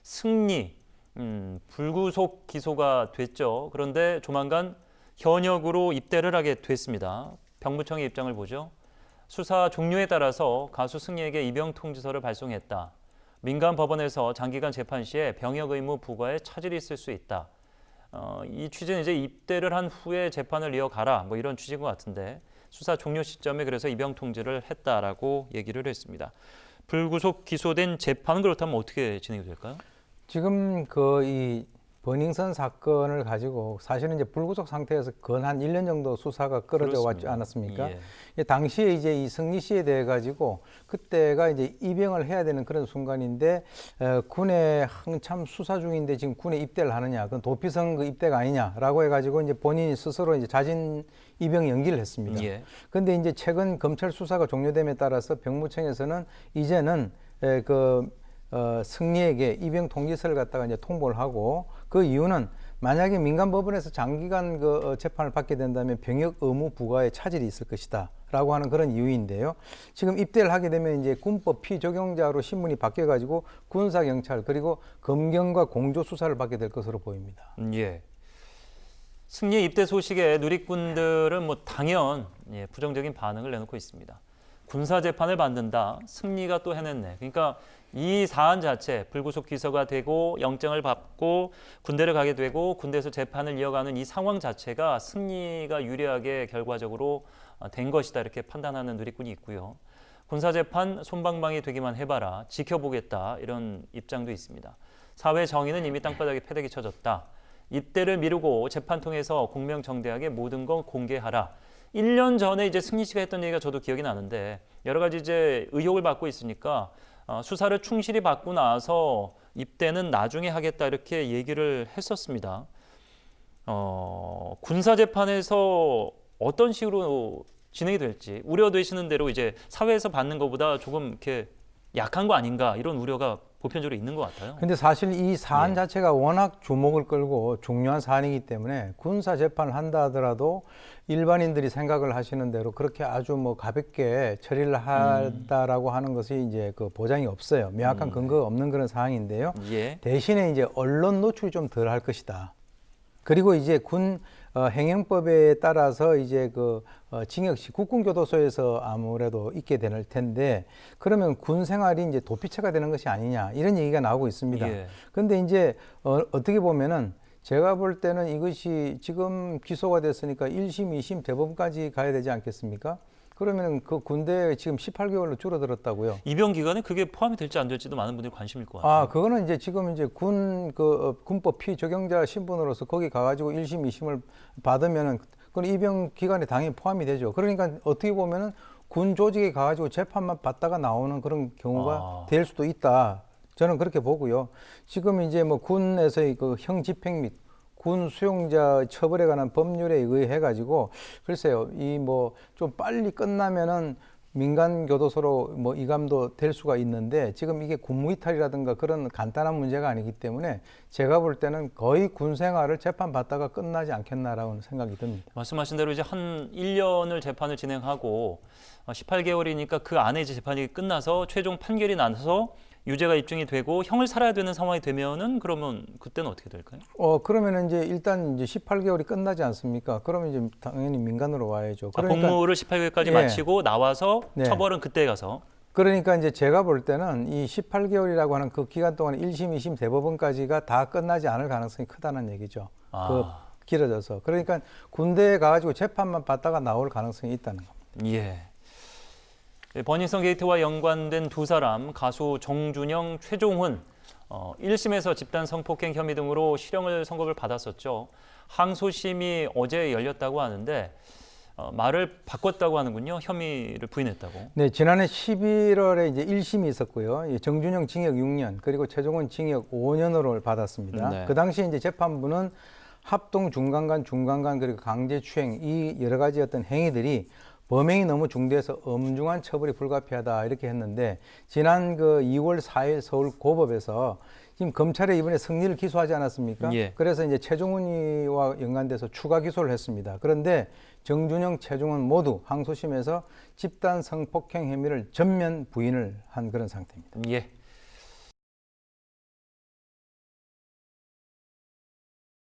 승리, 불구속 기소가 됐죠. 그런데 조만간 현역으로 입대를 하게 됐습니다. 병무청의 입장을 보죠. 수사 종료에 따라서 가수 승리에게 입영 통지서를 발송했다. 민간 법원에서 장기간 재판 시에 병역 의무 부과에 차질이 있을 수 있다. 이 취지는 이제 입대를 한 후에 재판을 이어가라 뭐 이런 취지인 것 같은데 수사 종료 시점에 그래서 입영 통지를 했다라고 얘기를 했습니다. 불구속 기소된 재판은 그렇다면 어떻게 진행이 될까요? 지금 이 버닝썬 사건을 가지고 사실은 이제 불구속 상태에서 건 한 1년 정도 수사가 끌어져 왔지 않았습니까? 예. 당시에 이제 이 승리 씨에 대해 가지고 그때가 이제 입영을 해야 되는 그런 순간인데 군에 한참 수사 중인데 지금 군에 입대를 하느냐, 그건 도피성 그 입대가 아니냐라고 해가지고 이제 본인이 스스로 이제 자진 입영 연기를 했습니다. 예. 그런데 이제 최근 검찰 수사가 종료됨에 따라서 병무청에서는 이제는 승리에게 입영 통지서를 갖다가 이제 통보를 하고 그 이유는 만약에 민간 법원에서 장기간 재판을 받게 된다면 병역 의무 부과에 차질이 있을 것이다 라고 하는 그런 이유인데요. 지금 입대를 하게 되면 이제 군법 피적용자로 신분이 바뀌어 가지고 군사 경찰 그리고 검경과 공조 수사를 받게 될 것으로 보입니다. 예. 승리 입대 소식에 누리꾼들은 뭐 당연 부정적인 반응을 내놓고 있습니다. 군사 재판을 받는다. 승리가 또 해냈네. 그러니까 이 사안 자체 불구속 기소가 되고 영장을 받고 군대를 가게 되고 군대에서 재판을 이어가는 이 상황 자체가 승리가 유리하게 결과적으로 된 것이다 이렇게 판단하는 누리꾼이 있고요. 군사 재판 솜방망이 되기만 해봐라. 지켜보겠다 이런 입장도 있습니다. 사회 정의는 이미 땅바닥에 패대기 쳐졌다. 입대를 미루고 재판 통해서 공명정대하게 모든 건 공개하라. 1년 전에 이제 승리 씨가 했던 얘기가 저도 기억이 나는데 여러 가지 이제 의혹을 받고 있으니까 수사를 충실히 받고 나서 입대는 나중에 하겠다 이렇게 얘기를 했었습니다. 군사 재판에서 어떤 식으로 진행이 될지 우려되시는 대로 이제 사회에서 받는 것보다 조금 이렇게 약한 거 아닌가 이런 우려가 보편적으로 있는 것 같아요. 근데 사실 이 사안 자체가 워낙 주목을 끌고 중요한 사안이기 때문에 군사 재판을 한다 하더라도 일반인들이 생각을 하시는 대로 그렇게 아주 뭐 가볍게 처리를 한다라고 하는 것이 이제 그 보장이 없어요. 명확한 근거가 없는 그런 사항인데요. 예. 대신에 이제 언론 노출이 좀 덜 할 것이다. 그리고 이제 군 행정법에 따라서 이제 징역시 국군교도소에서 아무래도 있게 될 텐데 그러면 군 생활이 이제 도피처가 되는 것이 아니냐 이런 얘기가 나오고 있습니다. 그런데 이제 어떻게 보면은 제가 볼 때는 이것이 지금 기소가 됐으니까 1심, 2심, 대법원까지 가야 되지 않겠습니까? 그러면 그 군대에 지금 18개월로 줄어들었다고요. 입영 기간에 그게 포함이 될지 안 될지도 많은 분들이 관심일 것 같아요. 그거는 이제 지금 이제 군법 피적용자 신분으로서 거기 가가지고 1심, 2심을 받으면은 그건 입영 기간에 당연히 포함이 되죠. 그러니까 어떻게 보면은 군 조직에 가가지고 재판만 받다가 나오는 그런 경우가 될 수도 있다. 저는 그렇게 보고요. 지금 이제 뭐 군에서의 그 형집행 및 군 수용자 처벌에 관한 법률에 의해 가지고 글쎄요, 이 뭐 좀 빨리 끝나면은 민간 교도소로 뭐 이감도 될 수가 있는데 지금 이게 군무이탈이라든가 그런 간단한 문제가 아니기 때문에 제가 볼 때는 거의 군 생활을 재판 받다가 끝나지 않겠나라고 생각이 듭니다. 말씀하신 대로 이제 한 1년을 재판을 진행하고 18개월이니까 그 안에 이제 재판이 끝나서 최종 판결이 나서 유죄가 입증이 되고 형을 살아야 되는 상황이 되면은 그러면 그때는 어떻게 될까요? 그러면은 이제 일단 이제 18개월이 끝나지 않습니까? 그러면 이제 당연히 민간으로 와야죠. 그러니까 복무를 18개월까지 마치고 나와서 처벌은 그때 가서. 그러니까 이제 제가 볼 때는 이 18개월이라고 하는 그 기간 동안 1심, 2심, 대법원까지가 다 끝나지 않을 가능성이 크다는 얘기죠. 길어져서. 그러니까 군대에 가가지고 재판만 받다가 나올 가능성이 있다는 겁니다. 예. 버닝썬 게이트와 연관된 두 사람, 가수 정준영, 최종훈 1심에서 집단 성폭행 혐의 등으로 실형을 선고를 받았었죠. 항소심이 어제 열렸다고 하는데 말을 바꿨다고 하는군요. 혐의를 부인했다고. 네, 지난해 11월에 이제 1심이 있었고요. 정준영 징역 6년, 그리고 최종훈 징역 5년으로 받았습니다. 그 당시 이제 재판부는 합동 중간간, 그리고 강제추행 이 여러 가지 어떤 행위들이 범행이 너무 중대해서 엄중한 처벌이 불가피하다 이렇게 했는데 지난 2월 4일 서울고법에서 지금 검찰에 이번에 승리를 기소하지 않았습니까? 그래서 이제 최종훈이와 연관돼서 추가 기소를 했습니다. 그런데 정준영, 최종훈 모두 항소심에서 집단 성폭행 혐의를 전면 부인을 한 그런 상태입니다. 예.